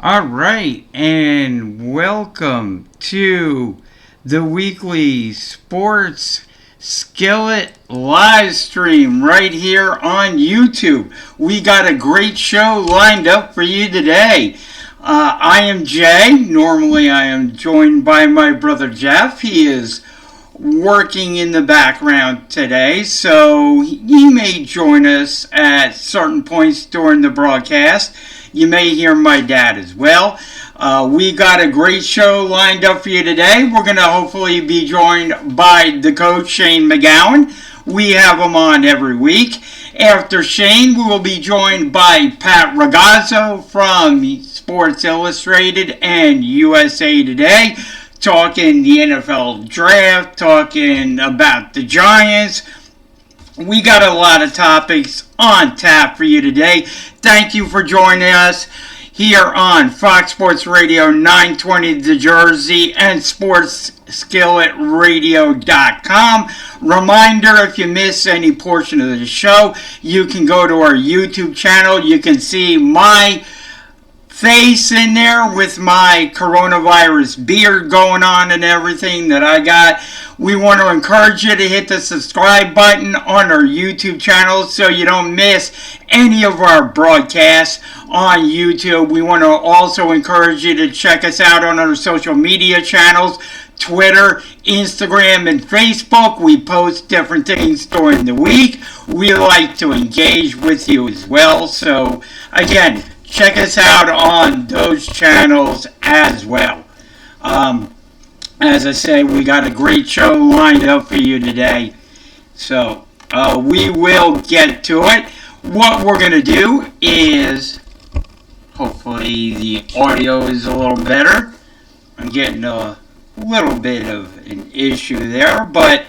All right, and welcome to the weekly sports Skillet live stream right here on YouTube. We got a great show lined up for you today. I am Jay. Normally, I am joined by my brother Jeff. He is working in the background today, so he may join us at certain points during the broadcast. You may hear my dad as well. We got a great show lined up for you today. We're going to hopefully be joined by the coach, Shane McGowan. We have him on every week. After Shane, we will be joined by Pat Ragazzo from Sports Illustrated and USA Today, talking the NFL draft, talking about the Giants. We got a lot of topics on tap for you today. Thank you for joining us here on Fox Sports Radio 920 The Jersey and SportsSkilletRadio.com. Reminder, if you miss any portion of the show, you can go to our YouTube channel. You can see my face in there with my coronavirus beard going on and everything that I got. We want to encourage you to hit the subscribe button on our YouTube channel so you don't miss any of our broadcasts on YouTube. We want to also encourage you to check us out on our social media channels, Twitter, Instagram, and Facebook. We post different things during the week. We like to engage with you as well. So, again, check us out on those channels as well. As I say, we got a great show lined up for you today. So, we will get to it. What we're going to do is, hopefully the audio is a little better. I'm getting a little bit of an issue there, but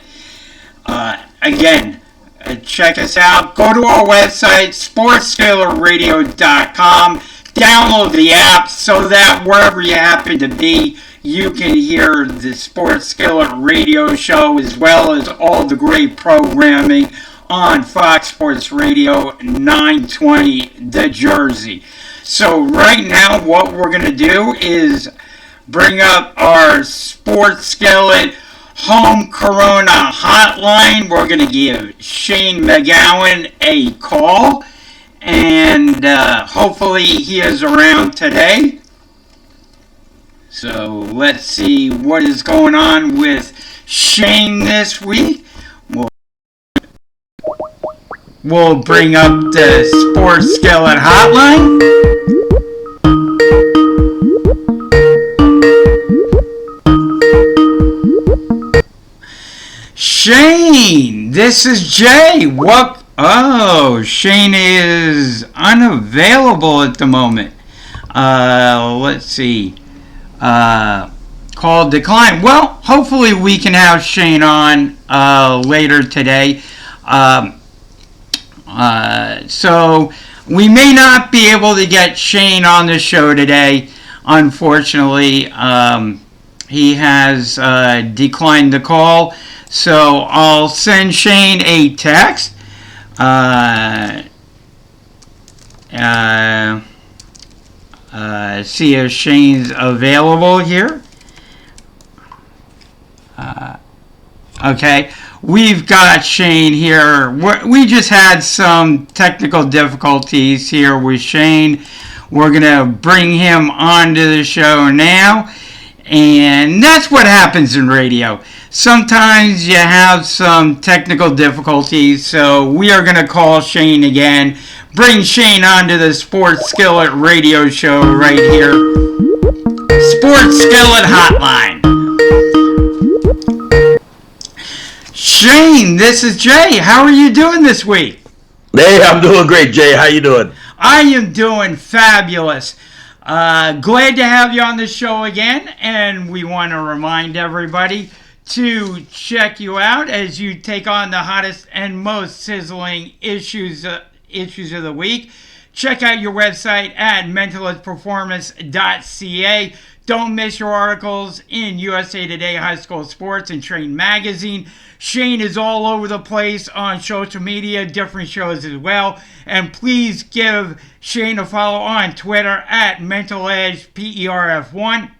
again, check us out. Go to our website, SportsSkilletRadio.com. Download the app so that wherever you happen to be, you can hear the Sports Skillet radio show as well as all the great programming on Fox Sports Radio 920 The Jersey. So right now what we're going to do is bring up our Sports Skillet Home Corona Hotline. We're going to give Shane McGowan a call, and hopefully he is around today. So let's see what is going on with Shane this week. We'll bring up the Sports Skillet Hotline. Shane, this is Jay. What? Oh, Shane is unavailable at the moment. Let's see. Call decline. Well, hopefully we can have Shane on later today. So we may not be able to get Shane on the show today. Unfortunately, he has declined the call. So I'll send Shane a text. See if Shane's available here. Okay, we've got Shane here. We just had some technical difficulties here with Shane. We're going to bring him onto the show now. And that's what happens in radio. Sometimes you have some technical difficulties, so we are going to call Shane again. Bring Shane onto the Sports Skillet radio show right here. Sports Skillet Hotline. Shane, this is Jay. How are you doing this week? Hey, I'm doing great, Jay. How you doing? I am doing fabulous. Glad to have you on the show again, and we want to remind everybody to check you out as you take on the hottest and most sizzling issues of the week. check out your website at mentalistperformance.ca. Don't miss your articles in USA Today High School Sports and Train Magazine. Shane is all over the place on social media, different shows as well. And please give Shane a follow on Twitter at Mental Edge PERF1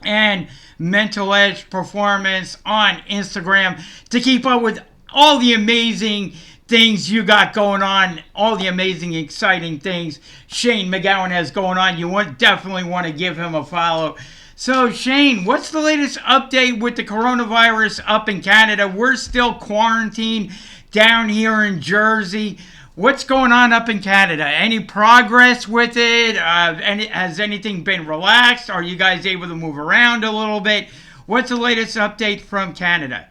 and Mental Edge Performance on Instagram to keep up with all the amazing things you got going on, all the amazing, exciting things Shane McGowan has going on. You definitely want to give him a follow. So, Shane, what's the latest update with the coronavirus up in Canada? We're still quarantined down here in Jersey. What's going on up in Canada? Any progress with it? Has anything been relaxed? Are you guys able to move around a little bit? What's the latest update from Canada?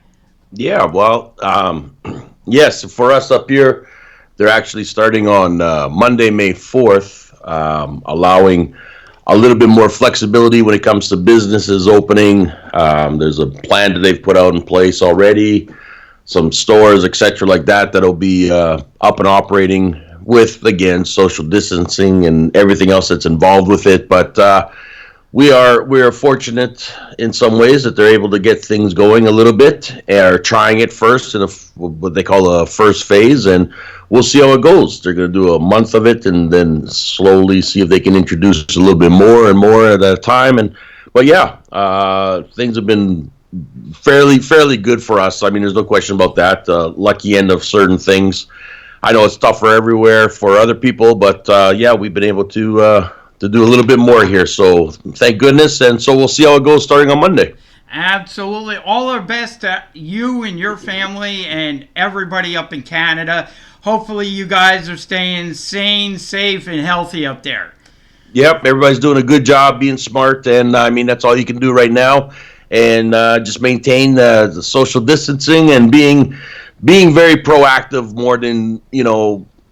Yeah, well, yes, for us up here, they're actually starting on Monday, May 4th, allowing a little bit more flexibility when it comes to businesses opening. There's a plan that they've put out in place already, some stores, etc., like that, that'll be up and operating with, again, social distancing and everything else that's involved with it. But we are fortunate in some ways that they're able to get things going a little bit, are trying it first in what they call a first phase, and we'll see how it goes. They're going to do a month of it and then slowly see if they can introduce a little bit more and more at a time. But yeah, things have been fairly good for us. I mean, there's no question about that. Lucky end of certain things. I know it's tougher everywhere for other people, but yeah, we've been able to do a little bit more here. So thank goodness. And so we'll see how it goes starting on Monday. Absolutely. All our best to you and your family and everybody up in Canada. Hopefully you guys are staying sane, safe, and healthy up there. Yep, everybody's doing a good job being smart. And I mean, that's all you can do right now. And just maintain the social distancing and being very proactive more than,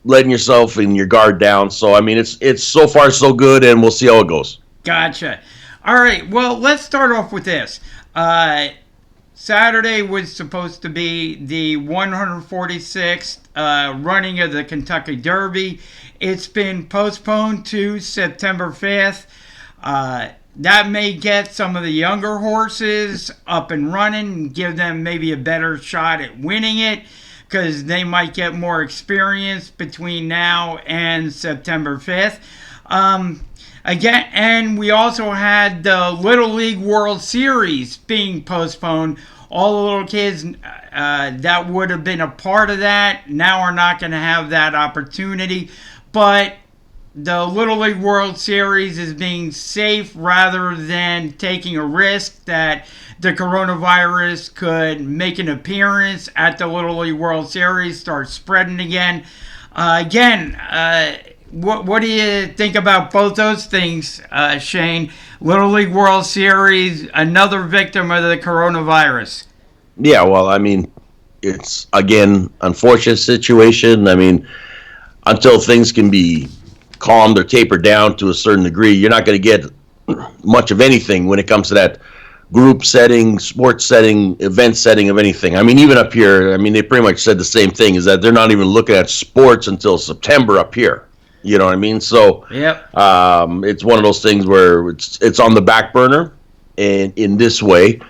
letting yourself and your guard down. So, I mean, it's so far so good, and we'll see how it goes. Gotcha. All right, well, let's start off with this. Saturday was supposed to be the 146th running of the Kentucky Derby. It's been postponed to September 5th. That may get some of the younger horses up and running and give them maybe a better shot at winning it, because they might get more experience between now and September 5th. Again, and we also had the Little League World Series being postponed. All the little kids that would have been a part of that now are not going to have that opportunity. But the Little League World Series is being safe rather than taking a risk that the coronavirus could make an appearance at the Little League World Series, start spreading again. What do you think about both those things, Shane? Little League World Series, another victim of the coronavirus. Yeah, well, I mean, it's, again, unfortunate situation. I mean, until things can be calmed or tapered down to a certain degree, you're not going to get much of anything when it comes to that group setting, sports setting, event setting of anything. I mean, even up here, I mean, they pretty much said the same thing, is that they're not even looking at sports until September up here. You know what I mean? So yep. It's one of those things where it's on the back burner, and in this way,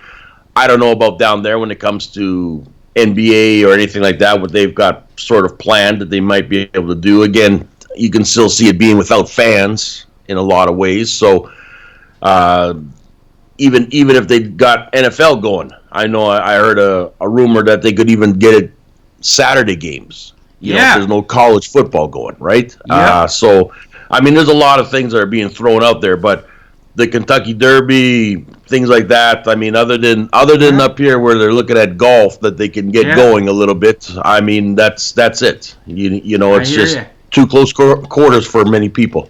I don't know about down there when it comes to NBA or anything like that, what they've got sort of planned that they might be able to do. Again, you can still see it being without fans in a lot of ways. So even if they got NFL going, I know I heard a rumor that they could even get it Saturday games. You know, if there's no college football going, right? Yeah. So, I mean, there's a lot of things that are being thrown out there, but the Kentucky Derby, things like that. I mean, other than up here where they're looking at golf that they can get going a little bit. I mean, that's it. You know, it's just too close quarters for many people.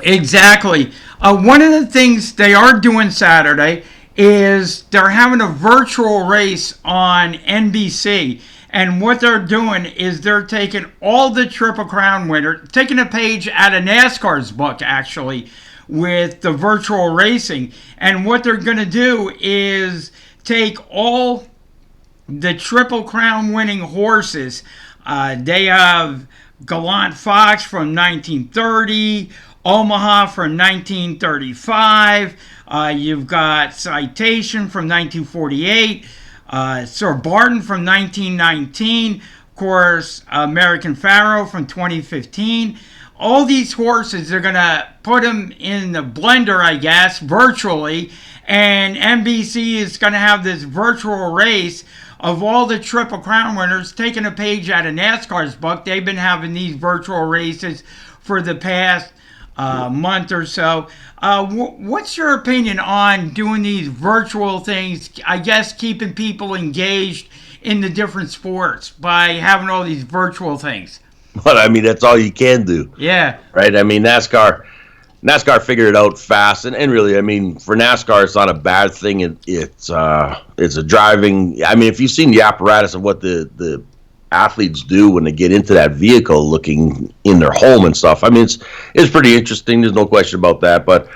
Exactly. One of the things they are doing Saturday is they're having a virtual race on NBC. And what they're doing is they're taking all the Triple Crown winners, taking a page out of NASCAR's book, actually, with the virtual racing. And what they're going to do is take all the Triple Crown winning horses. They have Gallant Fox from 1930, Omaha from 1935. You've got Citation from 1948, Sir Barton from 1919, of course, American Pharaoh from 2015. All these horses, they're going to put them in the blender, I guess, virtually, and NBC is going to have this virtual race of all the Triple Crown winners, taking a page out of NASCAR's book. They've been having these virtual races for the past month or so. What's your opinion on doing these virtual things? I guess keeping people engaged in the different sports by having all these virtual things. But I mean, that's all you can do. Yeah. Right? I mean, NASCAR figured it out fast, and really, I mean, for NASCAR, it's not a bad thing. It's a driving. I mean, if you've seen the apparatus of what the athletes do when they get into that vehicle, looking in their home and stuff, I mean, it's pretty interesting. There's no question about that. But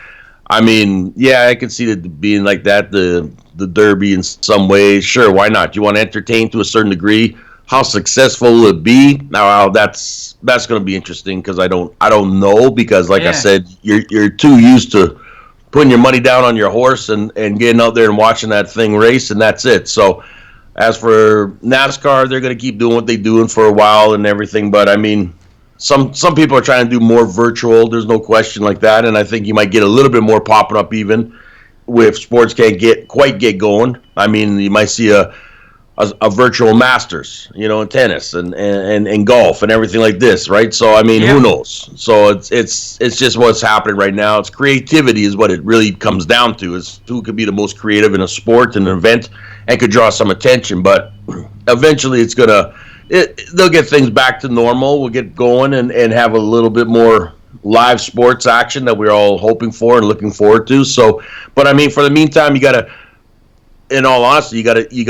I mean, yeah, I can see it being like that. The Derby in some ways, sure, why not? You want to entertain to a certain degree. How successful will it be? Now that's going to be interesting because I don't know, because like I said, you're too used to putting your money down on your horse and getting out there and watching that thing race, and that's it. So as for NASCAR, they're going to keep doing what they're doing for a while and everything. But I mean, some people are trying to do more virtual. There's no question like that, and I think you might get a little bit more popping up even if sports can't quite get going. I mean, you might see a virtual Masters, in tennis and golf and everything like this, right? So I mean, who knows? So it's just what's happening right now. It's creativity is what it really comes down to. Is who could be the most creative in a sport and an event and could draw some attention. But eventually, they'll get things back to normal. We'll get going and have a little bit more live sports action that we're all hoping for and looking forward to. So, but I mean, for the meantime, in all honesty, you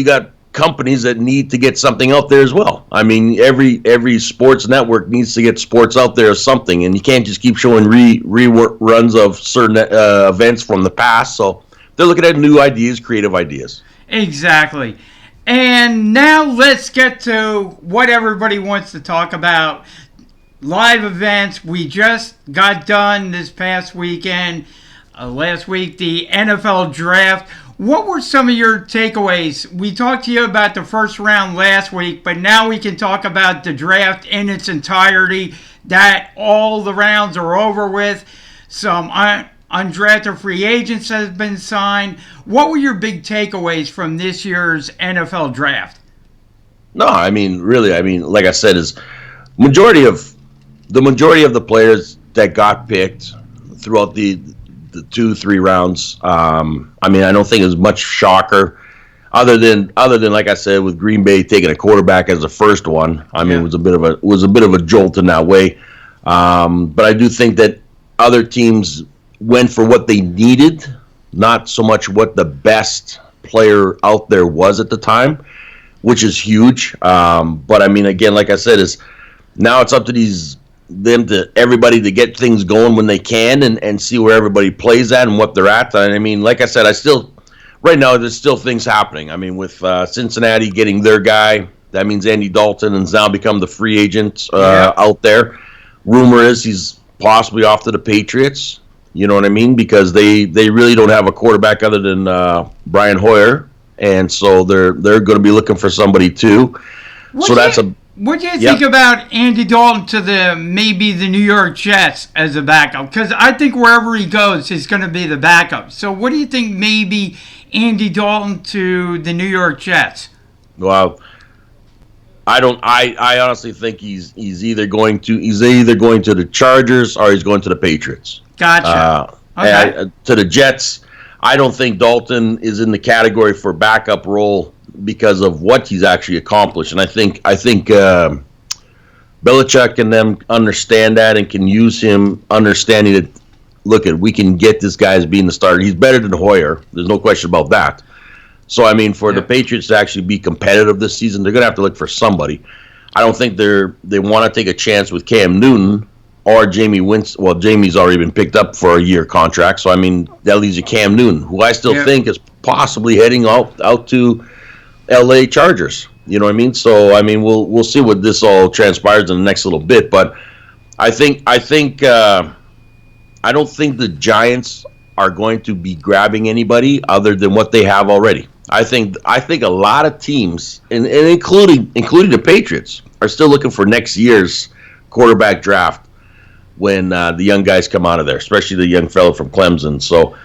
got companies that need to get something out there as well. I mean, every sports network needs to get sports out there or something, and you can't just keep showing reruns of certain events from the past. So they're looking at new ideas, creative ideas. Exactly. And now let's get to what everybody wants to talk about. Live events. We just got done this past weekend. Last week, the NFL draft. What were some of your takeaways? We talked to you about the first round last week, but now we can talk about the draft in its entirety, that all the rounds are over with. Some undrafted free agents have been signed. What were your big takeaways from this year's NFL draft? No, I mean, really, like I said, is the majority of the players that got picked throughout the 2-3 rounds. I mean, I don't think it was much shocker, other than like I said, with Green Bay taking a quarterback as the first one. I mean, it was a bit of a jolt in that way. But I do think that other teams went for what they needed, not so much what the best player out there was at the time, which is huge. But I mean, again, like I said, is now it's up to everybody to get things going when they can and see where everybody plays at and what they're at. I mean, like I said, right now there's still things happening. I mean, with Cincinnati getting their guy, that means Andy Dalton has now become the free agent out there. Rumor is he's possibly off to the Patriots. You know what I mean? Because they really don't have a quarterback other than Brian Hoyer, and so they're going to be looking for somebody too. What do you think about Andy Dalton to maybe the New York Jets as a backup? Because I think wherever he goes, he's going to be the backup. So what do you think maybe Andy Dalton to the New York Jets? Well, I honestly think he's either going to the Chargers or he's going to the Patriots. Gotcha. Okay. To the Jets, I don't think Dalton is in the category for backup role because of what he's actually accomplished, and I think Belichick and them understand that and can use him understanding that. Look, we can get this guy as being the starter. He's better than Hoyer. There's no question about that. So I mean, for the Patriots to actually be competitive this season, they're going to have to look for somebody. I don't think they want to take a chance with Cam Newton or Jamie Winston. Well, Jamie's already been picked up for a year contract, so I mean that leaves you Cam Newton, who I still think is possibly heading out to L.A. Chargers. You know what I mean? So I mean, we'll see what this all transpires in the next little bit. But I think I don't think the Giants are going to be grabbing anybody other than what they have already. I think a lot of teams, and including the Patriots, are still looking for next year's quarterback draft when the young guys come out of there, especially the young fellow from Clemson. So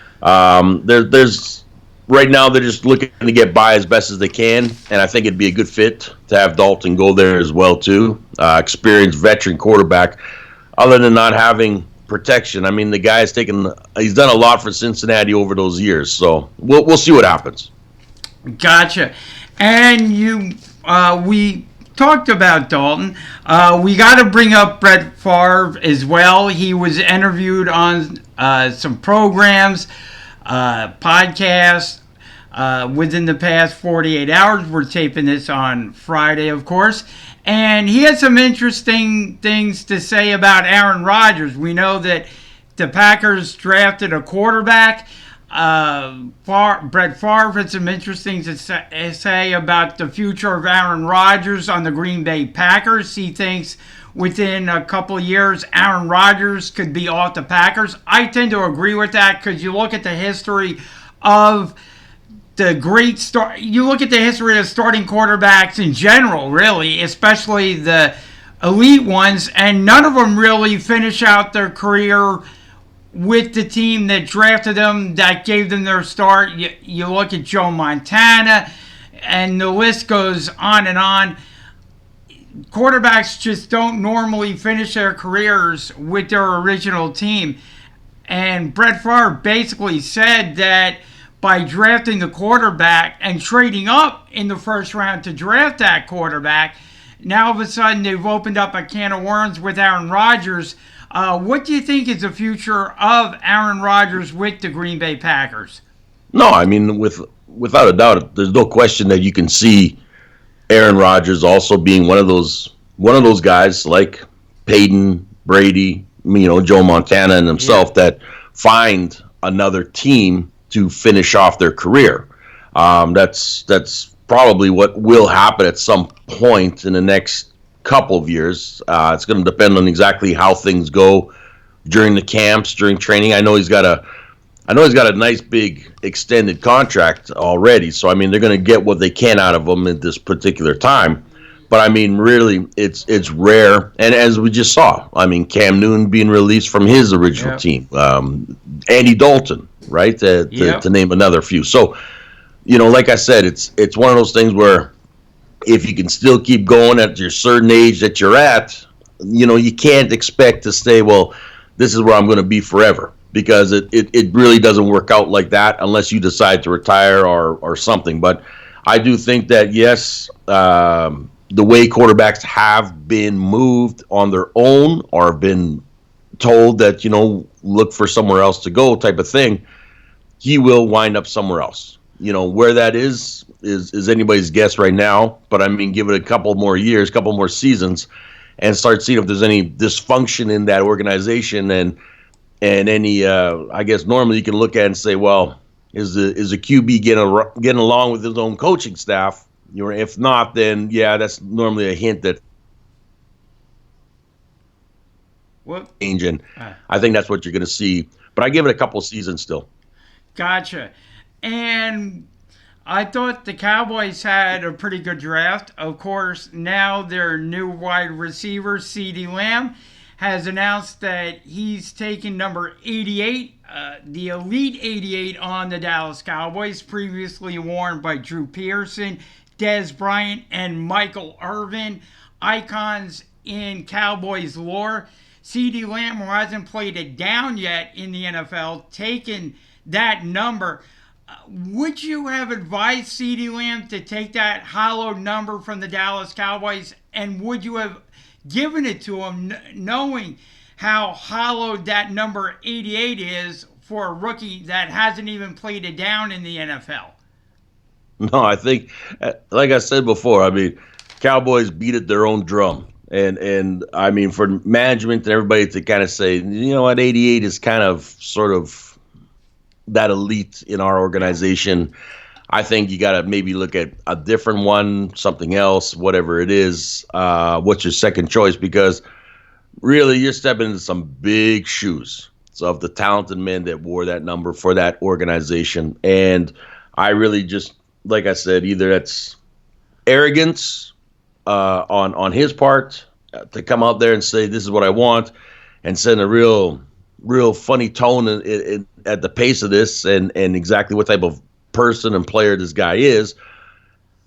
there's right now they're just looking to get by as best as they can, and I think it'd be a good fit to have Dalton go there as well too. Experienced veteran quarterback. Other than not having protection, I mean the guy's he's done a lot for Cincinnati over those years. So we'll see what happens. Gotcha. And we talked about Dalton. We got to bring up Brett Favre as well. He was interviewed on some programs, podcasts within the past 48 hours. We're taping this on Friday, of course. And he had some interesting things to say about Aaron Rodgers. We know that the Packers drafted a quarterback. Brett Favre had some interesting to say about the future of Aaron Rodgers on the Green Bay Packers. He thinks within a couple of years, Aaron Rodgers could be off the Packers. I tend to agree with that because you look at the history of the great start. You look at the history of starting quarterbacks in general, really, especially the elite ones, and none of them really finish out their career with the team that drafted them, that gave them their start. You look at Joe Montana, and the list goes on and on. Quarterbacks just don't normally finish their careers with their original team. And Brett Favre basically said that by drafting the quarterback and trading up in the first round to draft that quarterback, now all of a sudden they've opened up a can of worms with Aaron Rodgers. What do you think is the future of Aaron Rodgers with the Green Bay Packers? No, I mean without a doubt, there's no question that you can see Aaron Rodgers also being one of those guys like Peyton, Brady, Joe Montana and himself that find another team to finish off their career. That's probably what will happen at some point in the next couple of years. It's going to depend on exactly how things go during the camps, during training. I know he's got a nice big extended contract already. So I mean, they're going to get what they can out of him at this particular time. But I mean, really, it's rare. And as we just saw, I mean, Cam Newton being released from his original team, Andy Dalton, right, to name another few. So, like I said, it's one of those things where if you can still keep going at your certain age that you're at, you can't expect to stay, well, this is where I'm going to be forever, because it really doesn't work out like that unless you decide to retire or something. But I do think that, yes, the way quarterbacks have been moved on their own or been told that, look for somewhere else to go type of thing, he will wind up somewhere else. Where that is anybody's guess right now. But I mean, give it a couple more years, couple more seasons, and start seeing if there's any dysfunction in that organization and any. I guess normally you can look at it and say, well, is the QB getting along with his own coaching staff? If not, then yeah, that's normally a hint that change, and I think that's what you're going to see. But I give it a couple seasons still. Gotcha. And I thought the Cowboys had a pretty good draft. Of course, now their new wide receiver, CeeDee Lamb, has announced that he's taking number 88, the Elite 88 on the Dallas Cowboys, previously worn by Drew Pearson, Dez Bryant, and Michael Irvin, icons in Cowboys lore. CeeDee Lamb, who hasn't played it down yet in the NFL, taken that number. Would you have advised CeeDee Lamb to take that hollowed number from the Dallas Cowboys, and would you have given it to him knowing how hollowed that number 88 is for a rookie that hasn't even played it down in the NFL? No, I think, like I said before, I mean, Cowboys beat at their own drum. And I mean, for management and everybody to kind of say, 88 is kind of sort of that elite in our organization. I think you got to maybe look at a different one, something else, whatever it is. What's your second choice? Because really, you're stepping into some big shoes. So of the talented men that wore that number for that organization, and I really just, like I said, either that's arrogance on his part to come out there and say this is what I want, and send a real funny tone at the pace of this, and exactly what type of person and player this guy is,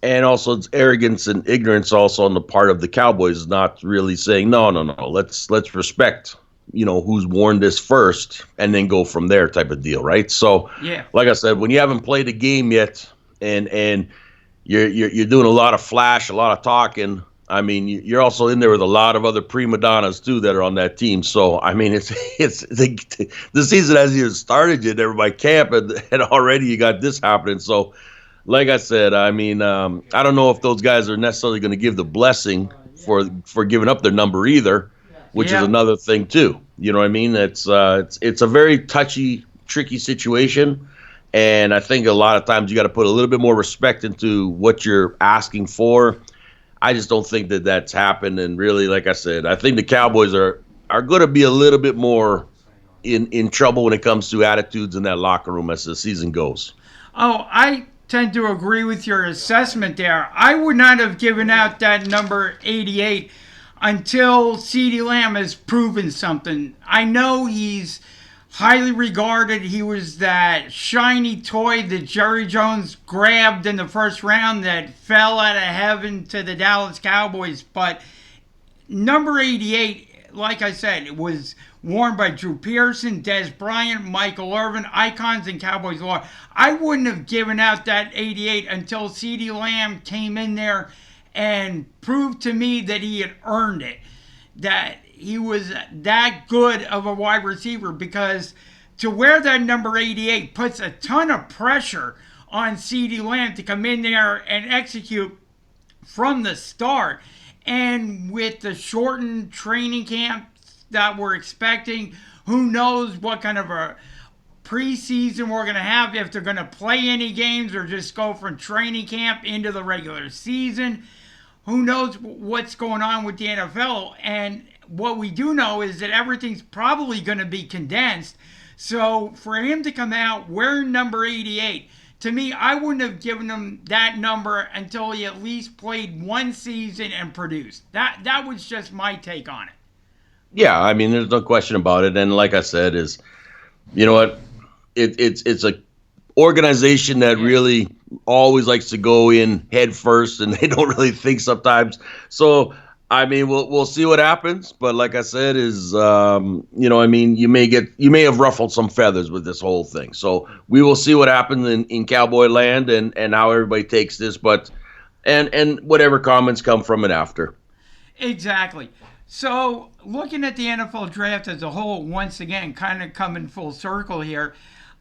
and also it's arrogance and ignorance also on the part of the Cowboys, not really saying no, let's respect who's worn this first and then go from there type of deal, right? So Yeah. like I said, when you haven't played a game yet, and you're doing a lot of flash, a lot of talking. I mean, you're also in there with a lot of other prima donnas too that are on that team. So I mean, it's the season hasn't even started yet. Everybody camp, and already you got this happening. So, like I said, I mean, I don't know if those guys are necessarily going to give the blessing for giving up their number either, which is Yeah. another thing too. You know what I mean? It's a very touchy, tricky situation. And I think a lot of times you got to put a little bit more respect into what you're asking for. I just don't think that that's happened. And really, like I said, I think the Cowboys are going to be a little bit more in trouble when it comes to attitudes in that locker room as the season goes. Oh, I tend to agree with your assessment there. I would not have given out that number 88 until CeeDee Lamb has proven something. I know he's highly regarded. He was that shiny toy that Jerry Jones grabbed in the first round that fell out of heaven to the Dallas Cowboys. But number 88, like I said, it was worn by Drew Pearson, Des Bryant, Michael Irvin, icons in Cowboys lore. I wouldn't have given out that 88 until CeeDee Lamb came in there and proved to me that he had earned it, that he was that good of a wide receiver, because to wear that number 88 puts a ton of pressure on CeeDee Lamb to come in there and execute from the start. And with the shortened training camps that we're expecting, who knows what kind of a preseason we're going to have, if they're going to play any games or just go from training camp into the regular season. Who knows what's going on with the NFL? And what we do know is that everything's probably going to be condensed. So for him to come out wearing number 88, to me, I wouldn't have given him that number until he at least played one season and produced. That was just my take on it. Yeah, I mean, there's no question about it. And like I said, is you know what, it's a organization that Yeah. really always likes to go in head first, and they don't really think sometimes. So I mean, we'll see what happens. But like I said, is I mean, you may have ruffled some feathers with this whole thing. So we will see what happens in Cowboy Land, and how everybody takes this. But and whatever comments come from it after. Exactly. So, looking at the NFL draft as a whole, once again, kind of coming full circle here,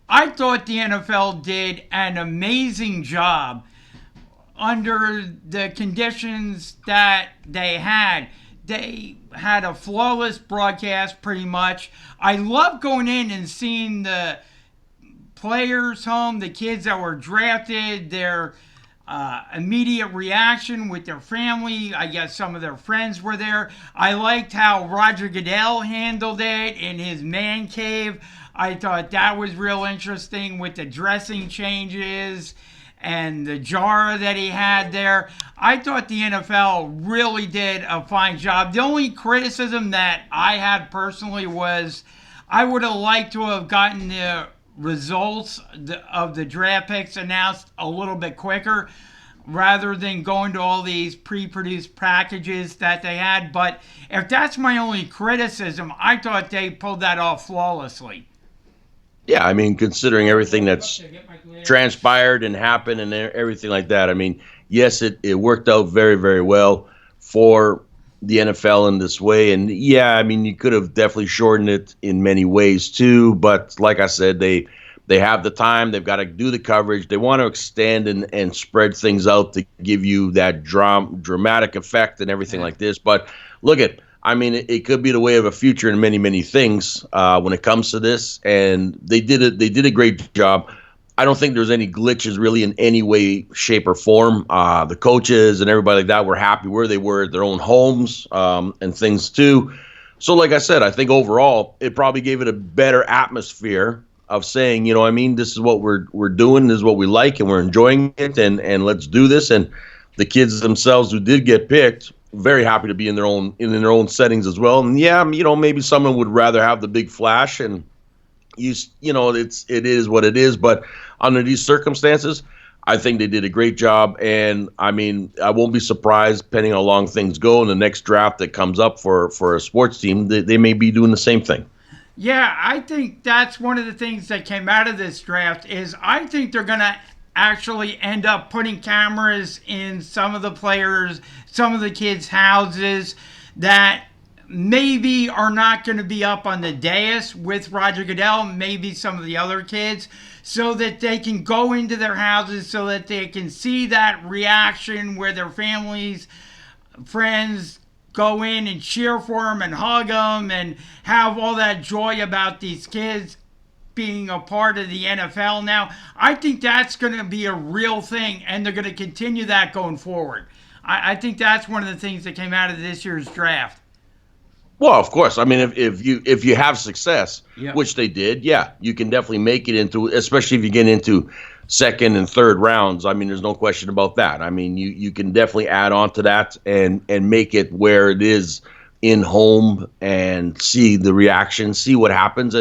I thought the NFL did an amazing job under the conditions that they had. They had a flawless broadcast, pretty much. I love going in and seeing the players home, the kids that were drafted, their immediate reaction with their family. I guess some of their friends were there. I liked how Roger Goodell handled it in his man cave. I thought that was real interesting with the dressing changes and the jar that he had there. I thought the NFL really did a fine job. The only criticism that I had personally was I would have liked to have gotten the results of the draft picks announced a little bit quicker rather than going to all these pre-produced packages that they had. But if that's my only criticism, I thought they pulled that off flawlessly. Yeah, I mean, considering everything that's transpired and happened and everything like that, I mean, yes, it worked out very, very well for the NFL in this way. And yeah, I mean, you could have definitely shortened it in many ways too. But like I said, they have the time. They've got to do the coverage. They want to extend and spread things out to give you that dramatic effect and everything like this. But look at, I mean, it could be the way of a future in many, many things when it comes to this. And they did it. They did a great job. I don't think there's any glitches really in any way, shape, or form. The coaches and everybody like that were happy where they were at their own homes, and things too. So, like I said, I think overall it probably gave it a better atmosphere of saying, I mean, this is what we're doing, this is what we like, and we're enjoying it, and let's do this. And the kids themselves who did get picked, very happy to be in their own settings as well. And yeah, maybe someone would rather have the big flash, and it is what it is. But under these circumstances, I think they did a great job. And I mean, I won't be surprised, depending on how long things go in the next draft that comes up for a sports team, they may be doing the same thing. Yeah, I think that's one of the things that came out of this draft is I think they're going to actually end up putting cameras in some of the players, some of the kids' houses that maybe are not going to be up on the dais with Roger Goodell, maybe some of the other kids, so that they can go into their houses so that they can see that reaction where their families, friends, go in and cheer for them and hug them and have all that joy about these kids being a part of the NFL now. I think that's going to be a real thing, and they're going to continue that going forward. I think that's one of the things that came out of this year's draft. Well, of course. I mean, if you have success, Yep. which they did, yeah, you can definitely make it into, especially if you get into second and third rounds. I mean, there's no question about that. I mean, you can definitely add on to that and make it where it is in home and see the reaction, see what happens,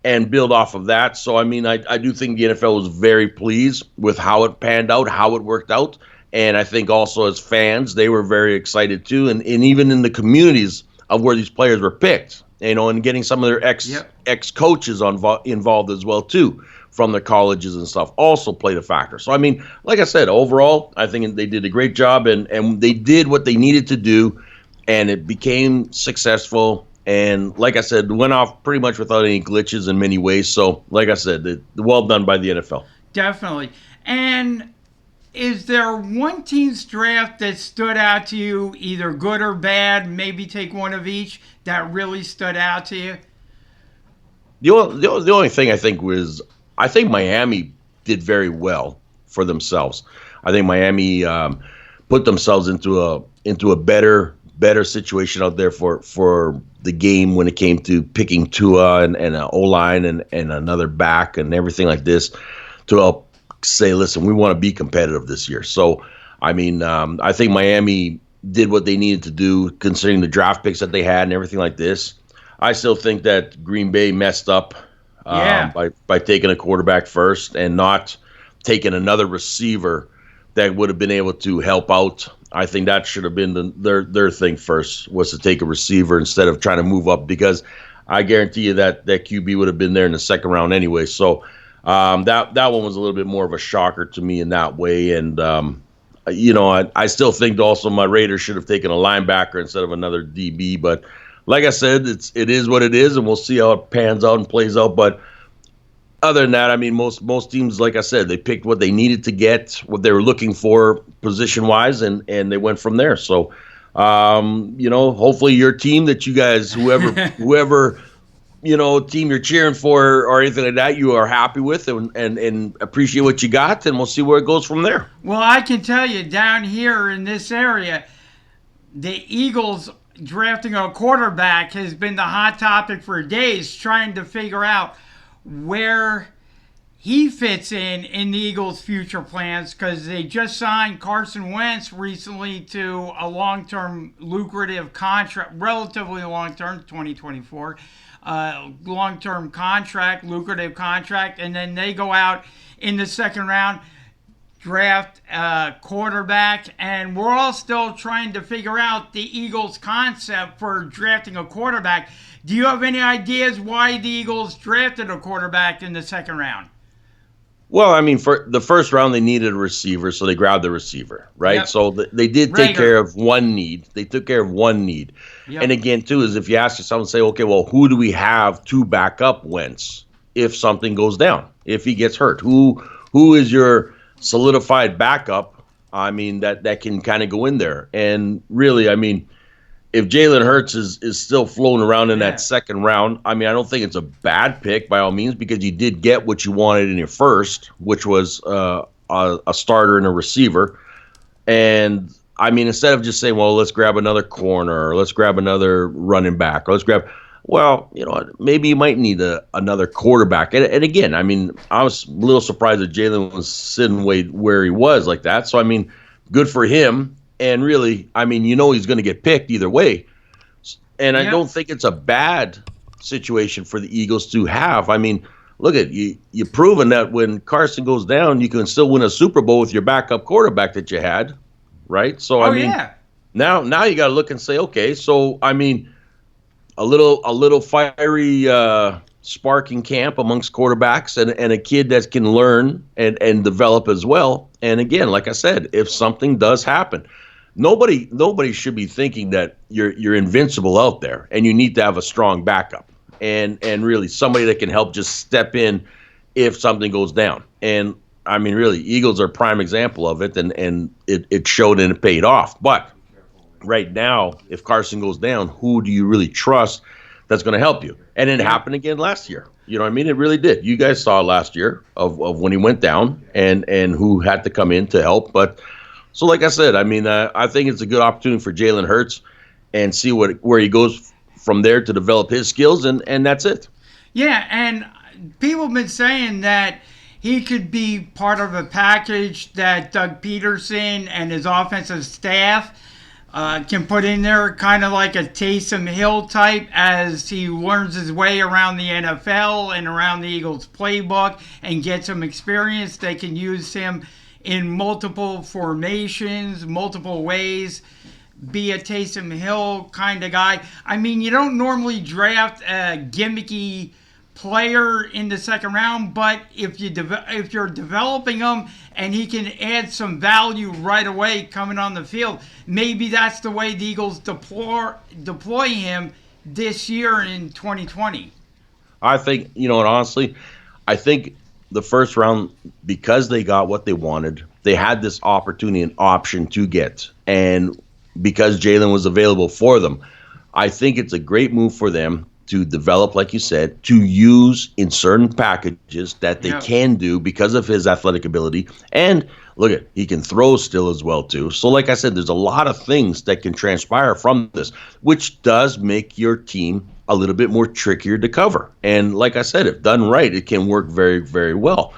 and build off of that. So, I mean, I do think the NFL was very pleased with how it panned out, how it worked out. And I think also as fans, they were very excited too. And even in the communities of where these players were picked, and getting some of their ex coaches involved as well too, from the colleges and stuff, also played a factor. So I mean, like I said, overall, I think they did a great job, and they did what they needed to do, and it became successful. And like I said, went off pretty much without any glitches in many ways. So like I said, well done by the NFL. Definitely. And is there one team's draft that stood out to you, either good or bad? Maybe take one of each that really stood out to you. The only thing I think Miami did very well for themselves. I think Miami put themselves into a better situation out there for the game when it came to picking Tua and an O-line and another back and everything like this to help say, listen, we want to be competitive this year. So, I mean, I think Miami did what they needed to do considering the draft picks that they had and everything like this. I still think that Green Bay messed up by taking a quarterback first and not taking another receiver that would have been able to help out. I think that should have been their thing first, was to take a receiver instead of trying to move up, because I guarantee you that QB would have been there in the second round anyway. So that one was a little bit more of a shocker to me in that way. And, I still think also my Raiders should have taken a linebacker instead of another DB. But like I said, it is what it is, and we'll see how it pans out and plays out. But other than that, I mean, most teams, like I said, they picked what they needed to get, what they were looking for position-wise, and they went from there. So, hopefully your team that you guys, whoever team you're cheering for or anything like that, you are happy with and appreciate what you got, and we'll see where it goes from there. Well, I can tell you, down here in this area, the Eagles drafting a quarterback has been the hot topic for days, trying to figure out where he fits in the Eagles' future plans, because they just signed Carson Wentz recently to a long-term lucrative contract, relatively long-term, 2024, long-term contract, lucrative contract, and then they go out in the second round, draft a quarterback, and we're all still trying to figure out the Eagles' concept for drafting a quarterback. Do you have any ideas why the Eagles drafted a quarterback in the second round? Well, I mean, for the first round, they needed a receiver, so they grabbed the receiver, right? Yep. So they did take care of one need. They took care of one need. Yep. And again, too, is if you ask yourself and say, okay, well, who do we have to back up Wentz if something goes down, if he gets hurt? Who is your solidified backup? I mean, that can kind of go in there. And really, I mean, if Jalen Hurts is still floating around in Yeah. that second round, I mean, I don't think it's a bad pick by all means because you did get what you wanted in your first, which was a starter and a receiver. And I mean, instead of just saying, well, let's grab another corner, or let's grab another running back, or let's grab, well, you know what, maybe you might need another quarterback. And again, I mean, I was a little surprised that Jalen was sitting where he was like that. So, I mean, good for him. And really, I mean, he's going to get picked either way. And I don't think it's a bad situation for the Eagles to have. I mean, look at you. You've proven that when Carson goes down, you can still win a Super Bowl with your backup quarterback that you had, right? So I mean, now you got to look and say, okay, so I mean, a little fiery spark in camp amongst quarterbacks and a kid that can learn and develop as well. And again, like I said, if something does happen. Nobody should be thinking that you're invincible out there and you need to have a strong backup and really somebody that can help just step in if something goes down. And I mean, really, Eagles are a prime example of it, and it showed and it paid off. But right now, if Carson goes down, who do you really trust that's going to help you? And it happened again last year. You know what I mean? It really did. You guys saw last year of when he went down and who had to come in to help. But so, like I said, I mean, I think it's a good opportunity for Jalen Hurts and see where he goes from there to develop his skills, and that's it. Yeah, and people have been saying that he could be part of a package that Doug Peterson and his offensive staff can put in there, kind of like a Taysom Hill type as he learns his way around the NFL and around the Eagles playbook and get some experience. They can use him in multiple formations, multiple ways, be a Taysom Hill kind of guy. I mean, you don't normally draft a gimmicky player in the second round, but if you're developing him and he can add some value right away coming on the field, maybe that's the way the Eagles deploy him this year in 2020. I think, and honestly, I think the first round, because they got what they wanted, they had this opportunity and option to get. And because Jalen was available for them, I think it's a great move for them to develop, like you said, to use in certain packages that they can do because of his athletic ability. And look he can throw still as well, too. So like I said, there's a lot of things that can transpire from this, which does make your team a little bit more trickier to cover. And like I said, if done right, it can work very, very well.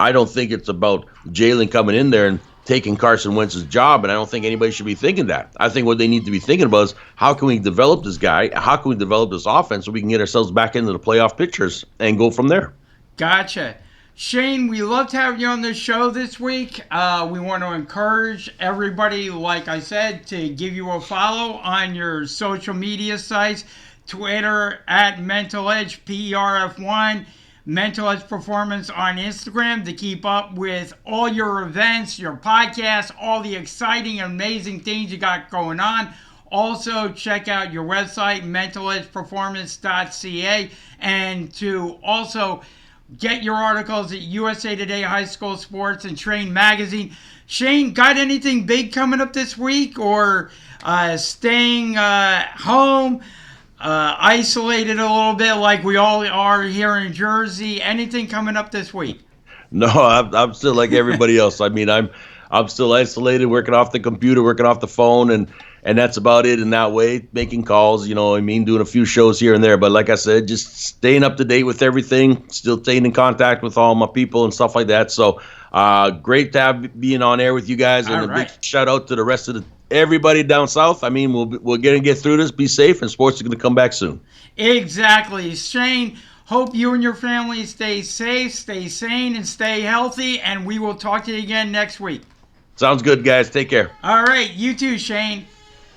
I don't think it's about Jalen coming in there and taking Carson Wentz's job, and I don't think anybody should be thinking that. I think what they need to be thinking about is how can we develop this guy, how can we develop this offense so we can get ourselves back into the playoff pictures and go from there. Gotcha. Shane, we love to have you on the show this week. We want to encourage everybody, like I said, to give you a follow on your social media sites. Twitter at Mental Edge PERF1, Mental Edge Performance on Instagram to keep up with all your events, your podcasts, all the exciting, amazing things you got going on. Also, check out your website, mentaledgeperformance.ca, and to also get your articles at USA Today High School Sports and Train Magazine. Shane, got anything big coming up this week, or staying home? Isolated a little bit like we all are here in Jersey. Anything coming up this week? No, I'm still like everybody else. I mean, I'm still isolated, working off the computer, working off the phone, and that's about it in that way, making calls, doing a few shows here and there. But like I said, just staying up to date with everything, still staying in contact with all my people and stuff like that. So great to have being on air with you guys, and big shout out to the rest of everybody down south. I mean, we're going to get through this, be safe, and sports are going to come back soon. Exactly. Shane, hope you and your family stay safe, stay sane, and stay healthy, and we will talk to you again next week. Sounds good, guys. Take care. All right. You too, Shane.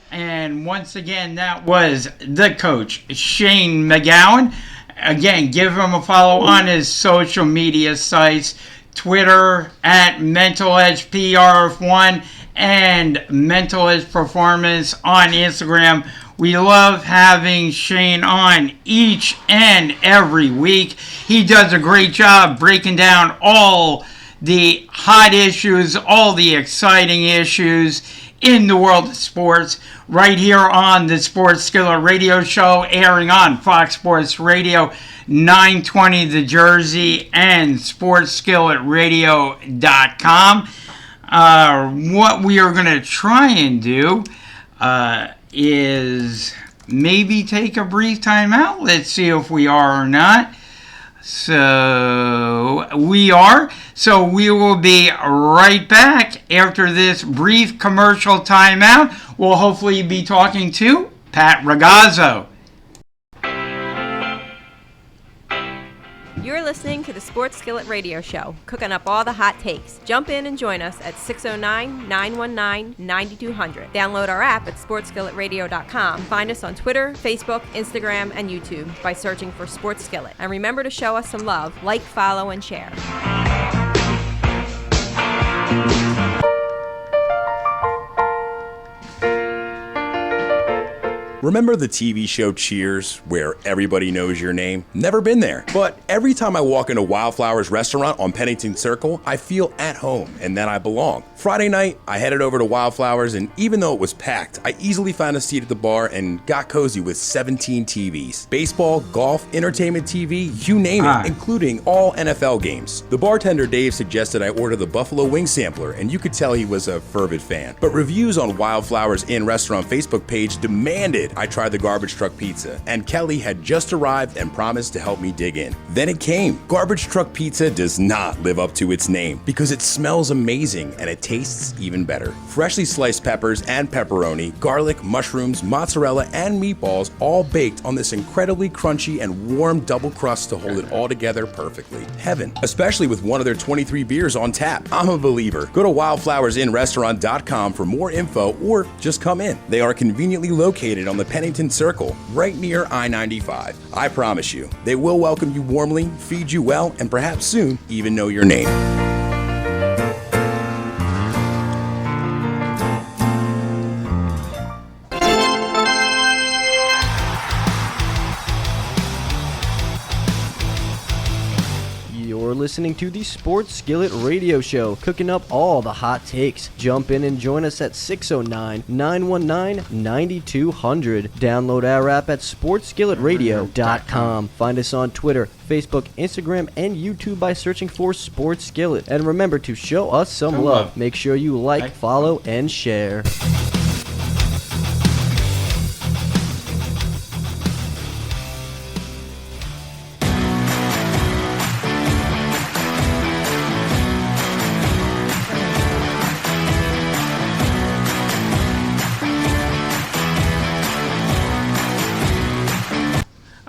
And once again, that was the coach, Shane McGowan. Again, give him a follow on his social media sites, Twitter at Mental Edge PRF1 and Mental Edge Performance on Instagram. We love having Shane on each and every week. He does a great job breaking down all the hot issues, all the exciting issues in the world of sports right here on the Sports Skillet Radio Show, airing on Fox Sports Radio 920 The Jersey and SportsSkilletRadio.com. What we are going to try and do is maybe take a brief time out. Let's see if we are or not. So we are. So we will be right back after this brief commercial timeout. We'll hopefully be talking to Pat Ragazzo. You're listening to the Sports Skillet Radio Show, cooking up all the hot takes. Jump in and join us at 609-919-9200. Download our app at SportsSkilletRadio.com. Find us on Twitter, Facebook, Instagram, and YouTube by searching for Sports Skillet. And remember to show us some love. Like, follow, and share. Remember the TV show Cheers, where everybody knows your name? Never been there. But every time I walk into Wildflowers restaurant on Pennington Circle, I feel at home and that I belong. Friday night, I headed over to Wildflowers, and even though it was packed, I easily found a seat at the bar and got cozy with 17 TVs. Baseball, golf, entertainment TV, you name it, including all NFL games. The bartender Dave suggested I order the Buffalo Wing Sampler, and you could tell he was a fervid fan. But reviews on Wildflowers Inn Restaurant Facebook page demanded I tried the garbage truck pizza, and Kelly had just arrived and promised to help me dig in. Then it came. Garbage truck pizza does not live up to its name because it smells amazing and it tastes even better. Freshly sliced peppers and pepperoni, garlic, mushrooms, mozzarella, and meatballs all baked on this incredibly crunchy and warm double crust to hold it all together perfectly. Heaven, especially with one of their 23 beers on tap. I'm a believer. Go to wildflowersinrestaurant.com for more info or just come in. They are conveniently located on the Pennington Circle, right near I-95. I promise you, they will welcome you warmly, feed you well, and perhaps soon even know your name. You're listening to the Sports Skillet Radio Show, cooking up all the hot takes. Jump in and join us at 609-919-9200. Download our app at SportsSkilletRadio.com. Find us on Twitter, Facebook, Instagram, and YouTube by searching for Sports Skillet. And remember to show us some love. Make sure you like, follow, and share.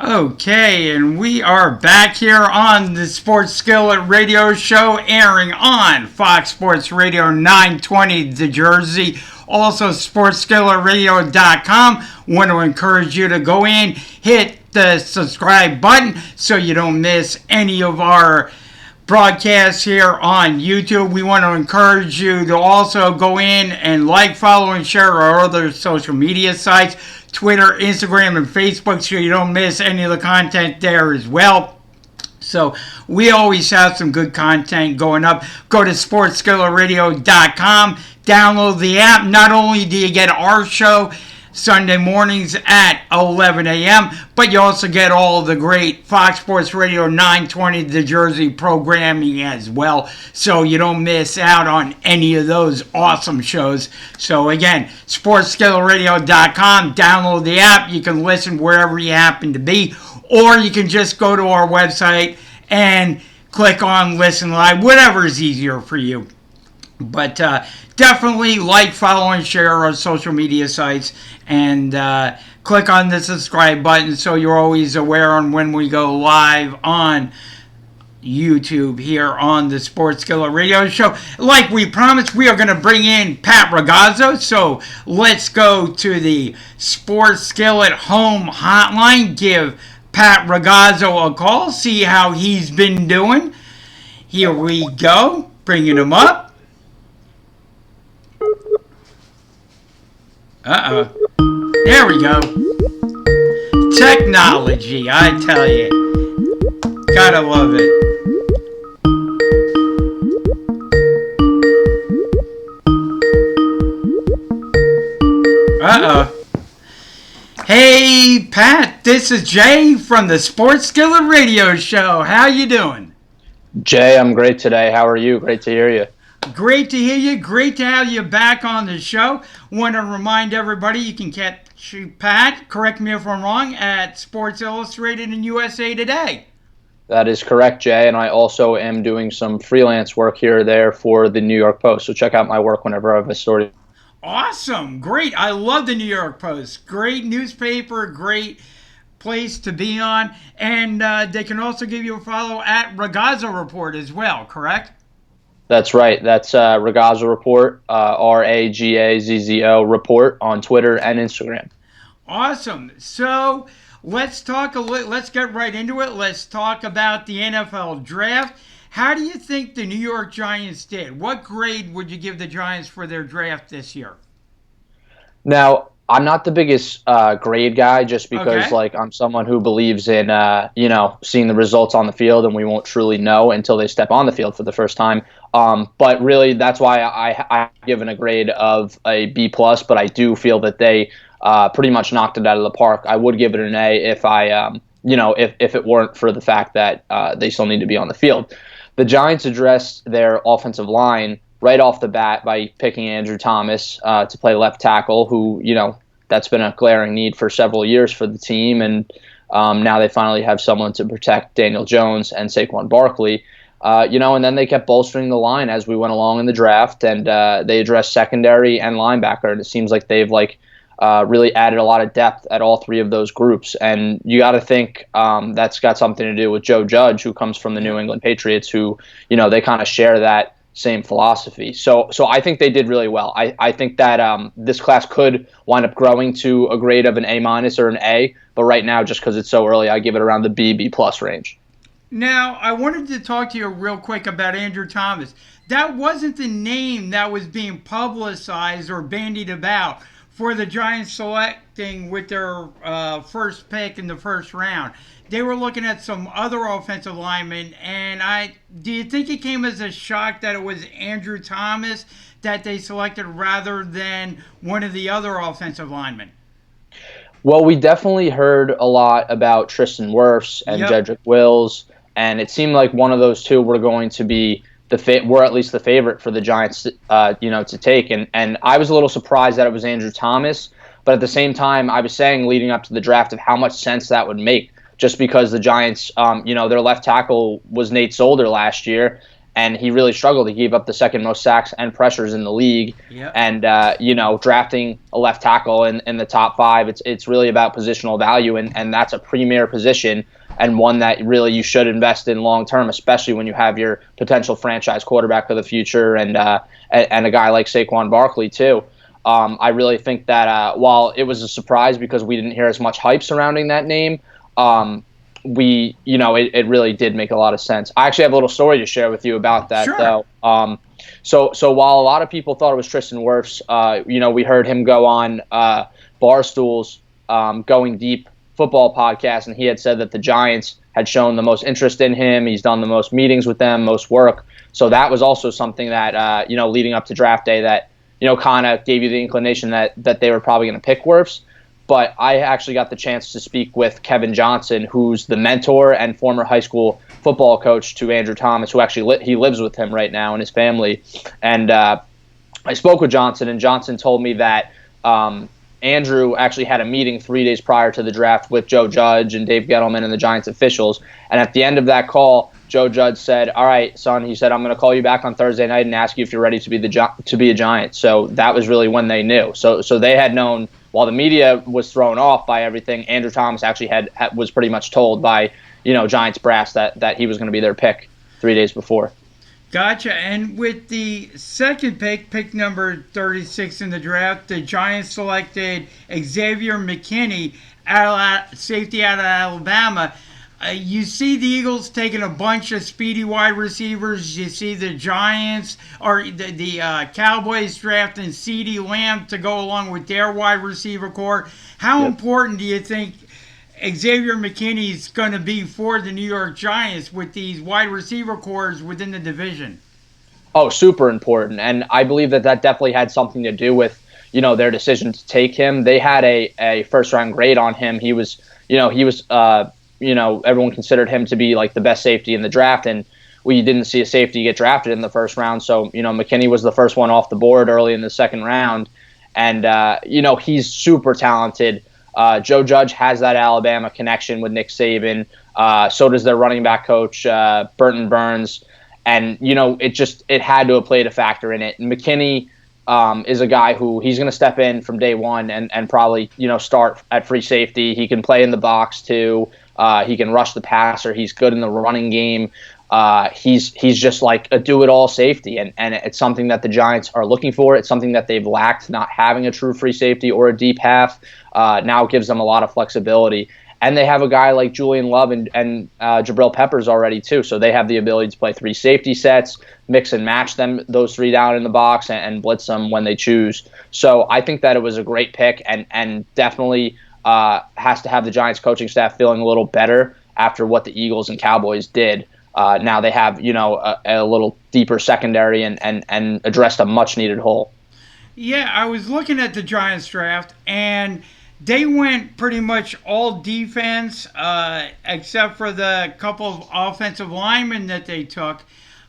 Okay, and we are back here on the Sports Skillet Radio Show, airing on Fox Sports Radio 920 The Jersey, also SportsSkilletRadio.com. Want to encourage you to go in, hit the subscribe button so you don't miss any of our broadcasts here on YouTube. We want to encourage you to also go in and like, follow, and share our other social media sites, Twitter, Instagram, and Facebook, so you don't miss any of the content there as well. So we always have some good content going up. Go to SportsSkilletRadio.com, download the app. Not only do you get our show Sunday mornings at 11 a.m., but you also get all the great Fox Sports Radio 920 The Jersey programming as well, so you don't miss out on any of those awesome shows. So again, SportsSkilletRadio.com, download the app. You can listen wherever you happen to be, or you can just go to our website and click on Listen Live, whatever is easier for you. But definitely like, follow, and share our social media sites, and click on the subscribe button so you're always aware on when we go live on YouTube here on the Sports Skillet Radio Show. Like we promised, we are going to bring in Pat Ragazzo, so let's go to the Sports Skillet home hotline, give Pat Ragazzo a call, see how he's been doing. Here we go, bringing him up. There we go. Technology, I tell you. Gotta love it. Uh-oh. Hey, Pat, this is Jay from the Sports Skillet Radio Show. How you doing? Jay, I'm great today. How are you? Great to hear you. Great to hear you. Great to have you back on the show. Want to remind everybody you can catch Pat, correct me if I'm wrong, at Sports Illustrated and USA Today. That is correct, Jay, and I also am doing some freelance work here or there for the New York Post, so check out my work whenever I have a story. Awesome. Great. I love the New York Post. Great newspaper, great place to be on. And they can also give you a follow at Ragazza Report as well, correct? That's right. That's Ragazza Report, Ragazzo Report on Twitter and Instagram. Awesome. So let's get right into it. Let's talk about the NFL draft. How do you think the New York Giants did? What grade would you give the Giants for their draft this year? Now, I'm not the biggest grade guy just because I'm someone who believes in seeing the results on the field, and we won't truly know until they step on the field for the first time. But really, that's why I given a grade of a B+, but I do feel that they pretty much knocked it out of the park. I would give it an A if if it weren't for the fact that they still need to be on the field. The Giants addressed their offensive line right off the bat by picking Andrew Thomas to play left tackle, who, that's been a glaring need for several years for the team. And now they finally have someone to protect Daniel Jones and Saquon Barkley. And then they kept bolstering the line as we went along in the draft, and they addressed secondary and linebacker. And it seems like they've really added a lot of depth at all three of those groups. And you got to think that's got something to do with Joe Judge, who comes from the New England Patriots, who, they kind of share that same philosophy. So I think they did really well. I think that this class could wind up growing to a grade of an A- or an A, but right now, just because it's so early, I give it around the B+ range. Now, I wanted to talk to you real quick about Andrew Thomas. That wasn't the name that was being publicized or bandied about for the Giants selecting with their first pick in the first round. They were looking at some other offensive linemen, and do you think it came as a shock that it was Andrew Thomas that they selected rather than one of the other offensive linemen? Well, we definitely heard a lot about Tristan Wirfs and Jedrick Wills, and it seemed like one of those two were going to be were at least the favorite for the Giants, to take. And I was a little surprised that it was Andrew Thomas, but at the same time, I was saying leading up to the draft of how much sense that would make, just because the Giants, their left tackle was Nate Solder last year, and he really struggled. He gave up the second most sacks and pressures in the league. Yep. And, drafting a left tackle in the top 5, it's really about positional value, and that's a premier position and one that really you should invest in long term, especially when you have your potential franchise quarterback of the future and a guy like Saquon Barkley too. I really think that while it was a surprise because we didn't hear as much hype surrounding that name, it really did make a lot of sense. I actually have a little story to share with you about that, though. So while a lot of people thought it was Tristan Wirfs, we heard him go on Barstool's Going Deep football podcast, and he had said that the Giants had shown the most interest in him. He's done the most meetings with them, most work. So that was also something that, leading up to draft day that, kind of gave you the inclination that they were probably going to pick Wirfs. But I actually got the chance to speak with Kevin Johnson, who's the mentor and former high school football coach to Andrew Thomas, who actually he lives with him right now and his family. And I spoke with Johnson, and Johnson told me that Andrew actually had a meeting 3 days prior to the draft with Joe Judge and Dave Gettleman and the Giants officials. And at the end of that call, Joe Judge said, "All right, son," he said, "I'm going to call you back on Thursday night and ask you if you're ready to be a Giant." So that was really when they knew. So they had known, while the media was thrown off by everything. Andrew Thomas actually was pretty much told by Giants brass that he was going to be their pick 3 days before. Gotcha. And with the second pick number 36 in the draft, the Giants selected Xavier McKinney, safety out of Alabama. You see the Eagles taking a bunch of speedy wide receivers. You see the Giants or the Cowboys drafting CeeDee Lamb to go along with their wide receiver core. How important do you think Xavier McKinney is going to be for the New York Giants with these wide receiver cores within the division? Oh, super important. And I believe that definitely had something to do with, their decision to take him. They had a first round grade on him. He was everyone considered him to be like the best safety in the draft, and we didn't see a safety get drafted in the first round. So, McKinney was the first one off the board early in the second round. And, he's super talented. Joe Judge has that Alabama connection with Nick Saban. So does their running back coach, Burton Burns. And, it had to have played a factor in it. And McKinney is a guy who he's going to step in from day one and probably, start at free safety. He can play in the box too. He can rush the passer. He's good in the running game. He's just like a do-it-all safety, and it's something that the Giants are looking for. It's something that they've lacked, not having a true free safety or a deep half. Now it gives them a lot of flexibility. And they have a guy like Julian Love and Jabril Peppers already too, so they have the ability to play 3 safety sets, mix and match those 3 down in the box, and blitz them when they choose. So I think that it was a great pick, and definitely has to have the Giants coaching staff feeling a little better after what the Eagles and Cowboys did. Now they have, a little deeper secondary and addressed a much-needed hole. Yeah, I was looking at the Giants draft, and they went pretty much all defense, except for the couple of offensive linemen that they took.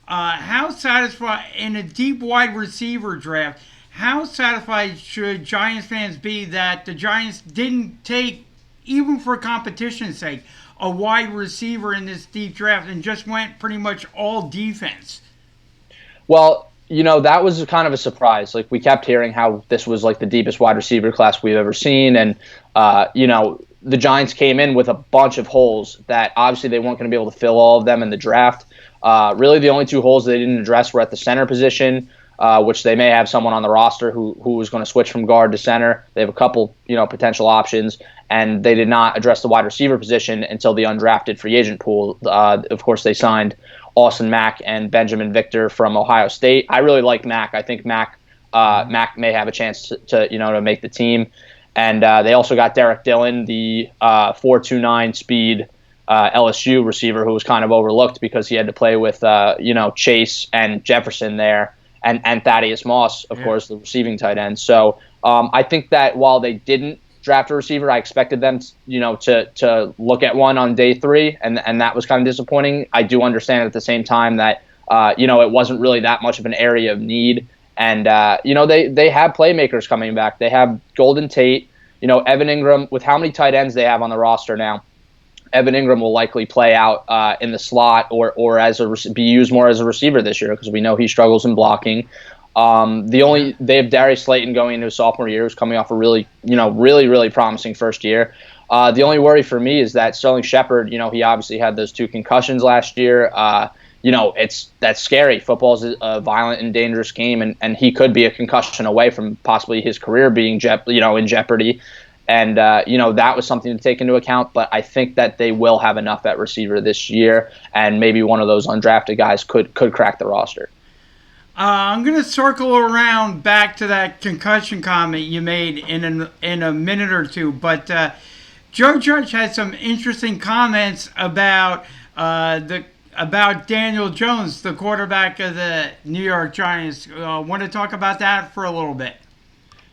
How satisfied in a deep wide receiver draft? How satisfied should Giants fans be that the Giants didn't take, even for competition's sake, a wide receiver in this deep draft and just went pretty much all defense? Well, that was kind of a surprise. Like, we kept hearing how this was like the deepest wide receiver class we've ever seen. And, the Giants came in with a bunch of holes that obviously they weren't going to be able to fill all of them in the draft. Really, the only 2 holes they didn't address were at the center position, which they may have someone on the roster who was going to switch from guard to center. They have a couple, potential options, and they did not address the wide receiver position until the undrafted free agent pool. Of course, they signed Austin Mack and Benjamin Victor from Ohio State. I really like Mack. I think Mack may have a chance to make the team. And they also got Derek Dillon, the 4.29 speed LSU receiver, who was kind of overlooked because he had to play with Chase and Jefferson there, and Thaddeus Moss, of course, the receiving tight end. So I think that while they didn't draft a receiver, I expected them to look at one on day 3, and that was kind of disappointing. I do understand at the same time that it wasn't really that much of an area of need. And, they have playmakers coming back. They have Golden Tate, Evan Ingram. With how many tight ends they have on the roster now, Evan Ingram will likely play out in the slot or be used more as a receiver this year, because we know he struggles in blocking. They have Darius Slayton going into his sophomore year, who's coming off a really promising first year. The only worry for me is that Sterling Shepard, he obviously had those 2 concussions last year. That's scary. Football's a violent and dangerous game, and he could be a concussion away from possibly his career being in jeopardy. And that was something to take into account. But I think that they will have enough at receiver this year, and maybe one of those undrafted guys could crack the roster. I'm going to circle around back to that concussion comment you made in a minute or two, but Joe Judge had some interesting comments about Daniel Jones, the quarterback of the New York Giants. Want to talk about that for a little bit?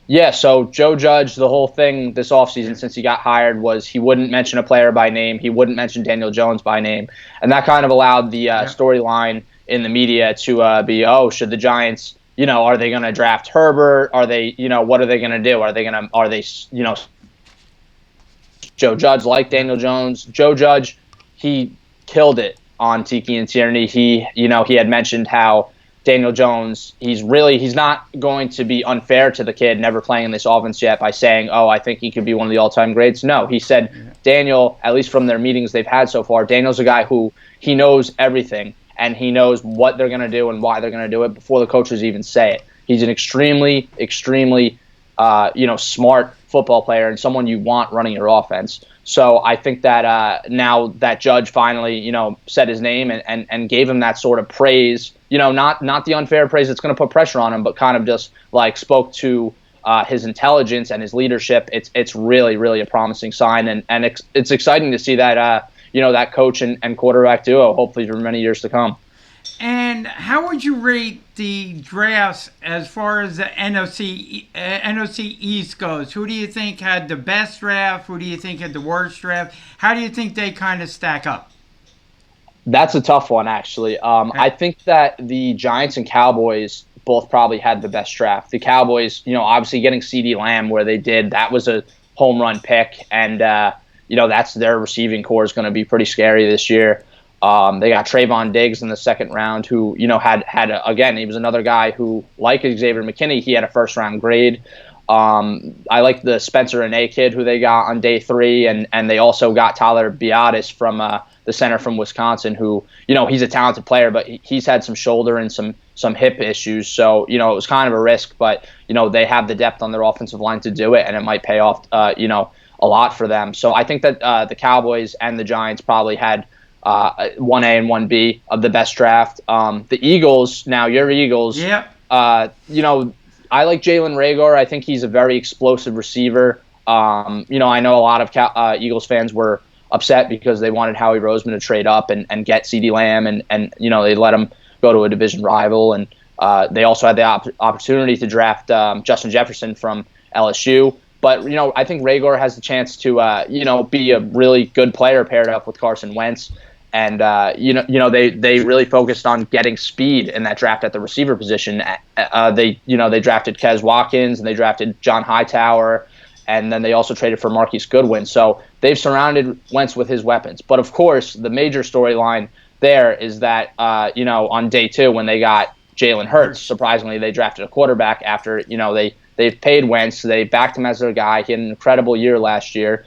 Yeah, so Joe Judge, the whole thing this offseason since he got hired was he wouldn't mention a player by name. He wouldn't mention Daniel Jones by name. And that kind of allowed the storyline in the media to be, should the Giants, are they going to draft Herbert? Are they, what are they going to do? Are they, Joe Judge like Daniel Jones? Joe Judge, he killed it on Tiki and Tierney. He had mentioned how Daniel Jones, he's not going to be unfair to the kid never playing in this offense yet by saying, I think he could be one of the all-time greats. No, he said Daniel, at least from their meetings they've had so far, Daniel's a guy who he knows everything, and he knows what they're going to do and why they're going to do it before the coaches even say it. He's an extremely, extremely smart football player and someone you want running your offense. So I think that now that Judge finally, said his name and gave him that sort of praise, not the unfair praise that's going to put pressure on him, but kind of just like spoke to his intelligence and his leadership. It's really, really a promising sign, and it's exciting to see that that coach and quarterback duo hopefully for many years to come. And how would you rate the drafts as far as the NFC East goes? Who do you think had the best draft? Who do you think had the worst draft? How do you think they kind of stack up? That's a tough one, actually. I think that the Giants and Cowboys both probably had the best draft. The Cowboys, obviously getting CeeDee Lamb where they did, that was a home run pick, and that's their receiving core is going to be pretty scary this year. They got Trayvon Diggs in the second round, who again, he was another guy who, like Xavier McKinney, he had a first round grade. I like the Spencer and A kid who they got on day 3, and they also got Tyler Biadasz from the center from Wisconsin, who he's a talented player, but he's had some shoulder and some hip issues, so it was kind of a risk, but they have the depth on their offensive line to do it, and it might pay off a lot for them. So I think that the Cowboys and the Giants probably had 1A and 1B of the best draft. The Eagles, now your Eagles, Yep. I like Jalen Reagor. I think he's a very explosive receiver. I know a lot of Eagles fans were upset because they wanted Howie Roseman to trade up and get CeeDee Lamb, and they let him go to a division rival, and they also had the opportunity to draft Justin Jefferson from LSU. But I think Reagor has the chance to be a really good player paired up with Carson Wentz. And they really focused on getting speed in that draft at the receiver position. They drafted Kez Watkins, and they drafted John Hightower, and then they also traded for Marquise Goodwin. So they've surrounded Wentz with his weapons. But of course, the major storyline there is that on day 2 when they got Jalen Hurts, surprisingly they drafted a quarterback after they've paid Wentz, they backed him as their guy. He had an incredible year last year.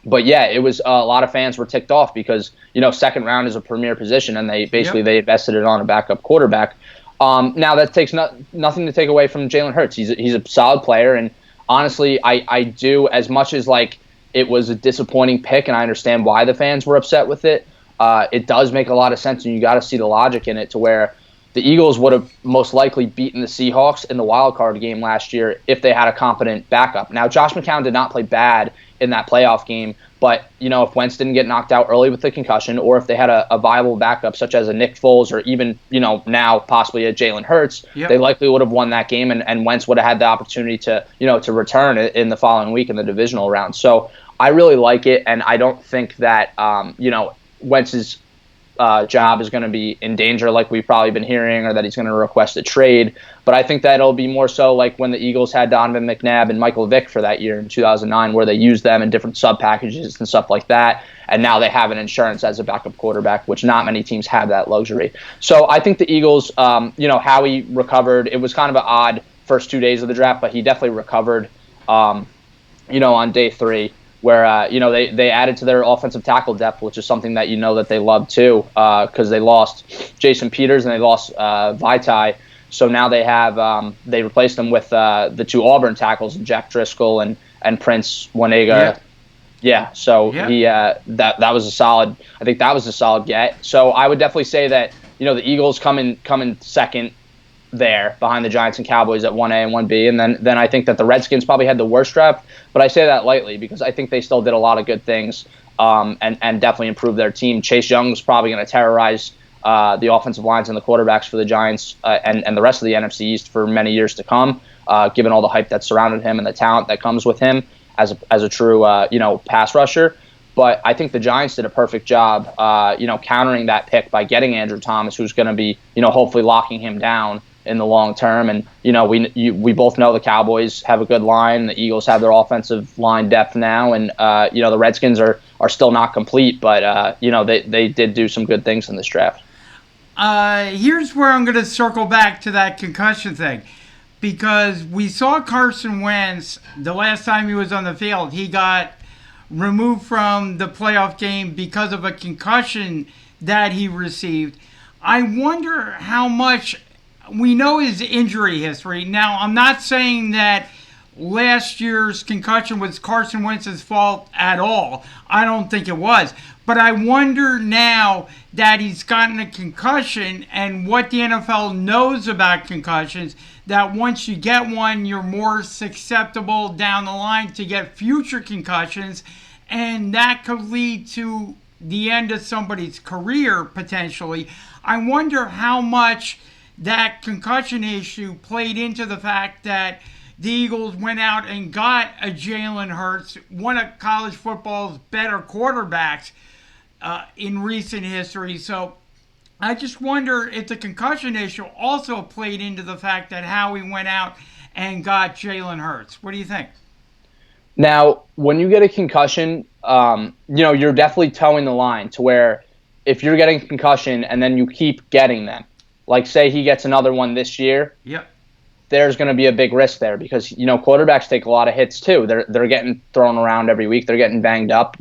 But yeah, it was a lot of fans were ticked off because second round is a premier position, and they invested it on a backup quarterback. Now that takes nothing to take away from Jalen Hurts. He's a solid player, and honestly, I do, as much as like it was a disappointing pick, and I understand why the fans were upset with it. It does make a lot of sense, and you got to see the logic in it, to where the Eagles would have most likely beaten the Seahawks in the wild card game last year if they had a competent backup. Now, Josh McCown did not play bad in that playoff game, but if Wentz didn't get knocked out early with the concussion, or if they had a viable backup such as a Nick Foles, or even now possibly a Jalen Hurts, they likely would have won that game, and Wentz would have had the opportunity to to return in the following week in the divisional round. So I really like it, and I don't think that Wentz's job is going to be in danger like we've probably been hearing, or that he's going to request a trade. But I think that it'll be more so like when the Eagles had Donovan McNabb and Michael Vick for that year in 2009, where they used them in different sub packages and stuff like that. And now they have an insurance as a backup quarterback, which not many teams have that luxury. So I think the Eagles, Howie recovered. It was kind of an odd first 2 days of the draft, but he definitely recovered, on day 3. Where they added to their offensive tackle depth, which is something that that they love too, because they lost Jason Peters and they lost Vaitai. So now they have they replaced them with the 2 Auburn tackles, Jack Driscoll and Prince Wanega. He that was a solid. I think that was a solid get. So I would definitely say that the Eagles come in second there behind the Giants and Cowboys at 1A and 1B, and then I think that the Redskins probably had the worst draft, but I say that lightly because I think they still did a lot of good things and definitely improved their team. Chase Young was probably going to terrorize the offensive lines and the quarterbacks for the Giants and the rest of the NFC East for many years to come, given all the hype that surrounded him and the talent that comes with him as a true pass rusher. But I think the Giants did a perfect job, countering that pick by getting Andrew Thomas, who's going to be, hopefully locking him down in the long term. And we both know the Cowboys have a good line. The Eagles have their offensive line depth now, and the Redskins are still not complete, but they did do some good things in this draft. Here's where I'm going to circle back to that concussion thing, because we saw Carson Wentz the last time he was on the field. He got removed from the playoff game because of a concussion that he received. I wonder how much. We know his injury history. Now, I'm not saying that last year's concussion was Carson Wentz's fault at all. I don't think it was. But I wonder now that he's gotten a concussion and what the NFL knows about concussions, that once you get one, you're more susceptible down the line to get future concussions. And that could lead to the end of somebody's career potentially. I wonder how much that concussion issue played into the fact that the Eagles went out and got a Jalen Hurts, one of college football's better quarterbacks in recent history. So I just wonder if the concussion issue also played into the fact that Howie went out and got Jalen Hurts. What do you think? Now, when you get a concussion, you're definitely towing the line to where if you're getting a concussion and then you keep getting them, like say he gets another one this year, yep, there's going to be a big risk there because, quarterbacks take a lot of hits too. They're getting thrown around every week. They're getting banged up,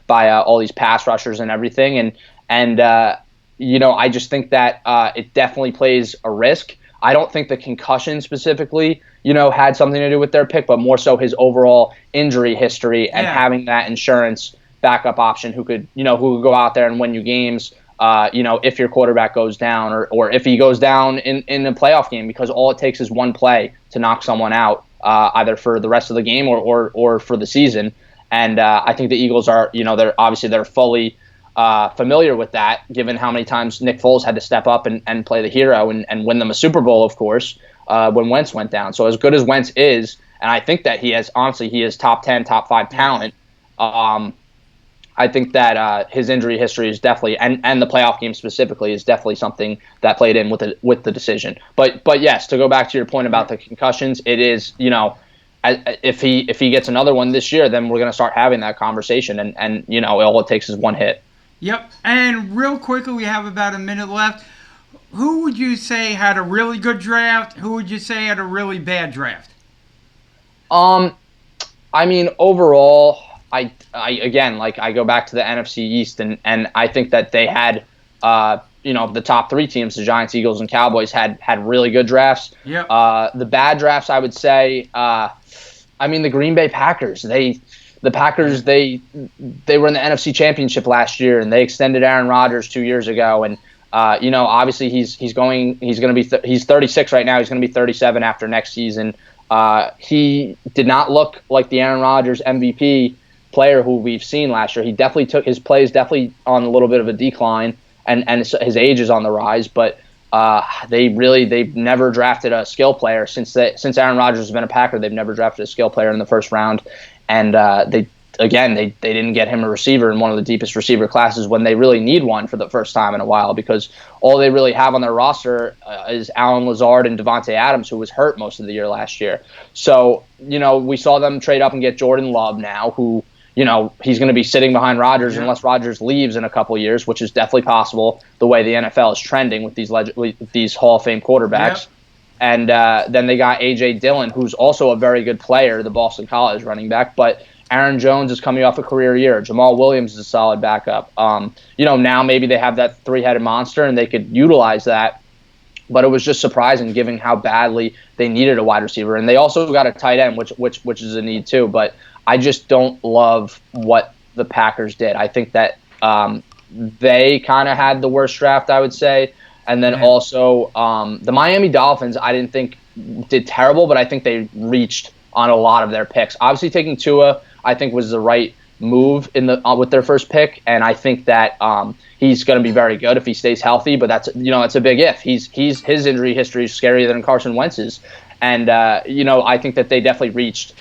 by all these pass rushers and everything. And I just think that it definitely plays a risk. I don't think the concussion specifically, had something to do with their pick, but more so his overall injury history and having that insurance backup option who could go out there and win you games. If your quarterback goes down or if he goes down in a playoff game, because all it takes is one play to knock someone out, either for the rest of the game or for the season. And I think the Eagles are, they're fully familiar with that, given how many times Nick Foles had to step up and play the hero and win them a Super Bowl, of course, when Wentz went down. So as good as Wentz is, and I think that he is top 10, top 5 talent. I think that his injury history is definitely, and the playoff game specifically, is definitely something that played in with the decision. But yes, to go back to your point about the concussions, it is, if he gets another one this year, then we're going to start having that conversation, and all it takes is one hit. Yep. And real quickly, we have about a minute left. Who would you say had a really good draft? Who would you say had a really bad draft? Overall, I go back to the NFC East, and I think that they had, the top 3 teams, the Giants, Eagles, and Cowboys, had really good drafts. Yep. The bad drafts, I would say, the Green Bay Packers. The Packers, they were in the NFC Championship last year, and they extended Aaron Rodgers 2 years ago, and obviously he's 36 right now. He's going to be 37 after next season. He did not look like the Aaron Rodgers MVP player who we've seen last year. He definitely took his play is definitely on a little bit of a decline, and his age is on the rise. But they've never drafted a skill player since Aaron Rodgers has been a Packer. They've never drafted a skill player in the first round, and they didn't get him a receiver in one of the deepest receiver classes when they really need one for the first time in a while, because all they really have on their roster is Allen Lazard and Devontae Adams, who was hurt most of the year last year. So we saw them trade up and get Jordan Love now, who he's going to be sitting behind Rodgers unless Rodgers leaves in a couple years, which is definitely possible the way the NFL is trending with these Hall of Fame quarterbacks. Yep. And then they got A.J. Dillon, who's also a very good player, the Boston College running back. But Aaron Jones is coming off a career year. Jamal Williams is a solid backup. Now maybe they have that 3-headed monster and they could utilize that. But it was just surprising given how badly they needed a wide receiver. And they also got a tight end, which is a need too. But I just don't love what the Packers did. I think that they kind of had the worst draft, I would say. And then also the Miami Dolphins, I didn't think did terrible, but I think they reached on a lot of their picks. Obviously, taking Tua, I think, was the right move with their first pick, and I think that he's going to be very good if he stays healthy. But that's it's a big if. His injury history is scarier than Carson Wentz's, and I think that they definitely reached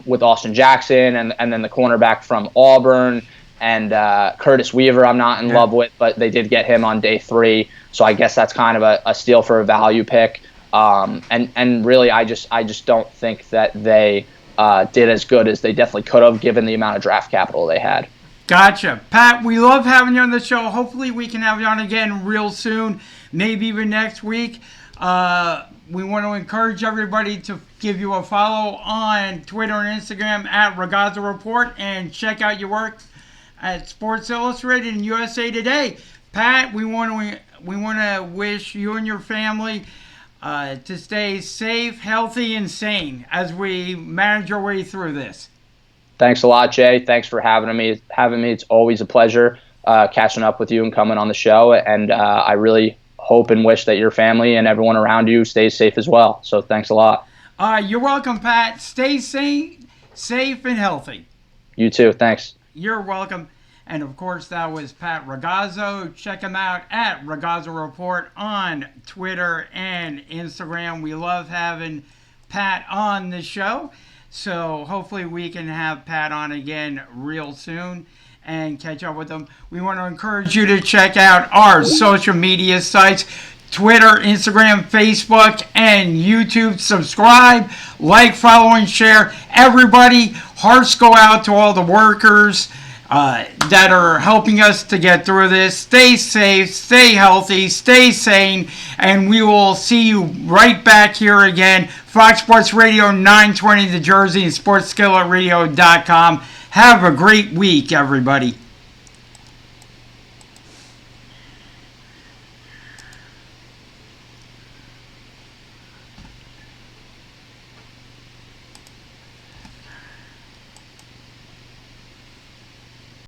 with Austin Jackson and then the cornerback from Auburn. And Curtis Weaver, I'm not in love with, but they did get him on day 3, so I guess that's kind of a steal for a value pick. And really, I just don't think that they did as good as they definitely could have, given the amount of draft capital they had. Gotcha, Pat. We love having you on the show. Hopefully, we can have you on again real soon, maybe even next week. We want to encourage everybody to give you a follow on Twitter and Instagram at Ragazza Report, and check out your work at Sports Illustrated and USA Today. Pat, we want to wish you and your family to stay safe, healthy, and sane as we manage our way through this. Thanks a lot, Jay. Thanks for having me. It's always a pleasure catching up with you and coming on the show. And I really hope and wish that your family and everyone around you stays safe as well. So thanks a lot. You're welcome, Pat. Stay safe, and healthy. You too. Thanks. You're welcome. And, of course, that was Pat Ragazzo. Check him out at Ragazzo Report on Twitter and Instagram. We love having Pat on the show. So hopefully we can have Pat on again real soon and catch up with him. We want to encourage you to check out our social media sites, Twitter, Instagram, Facebook, and YouTube. Subscribe, like, follow, and share. Everybody, hearts go out to all the workers that are helping us to get through this. Stay safe, stay healthy, stay sane, and we will see you right back here again. Fox Sports Radio 920 The Jersey and SportsSkilletRadio.com. Have a great week, everybody.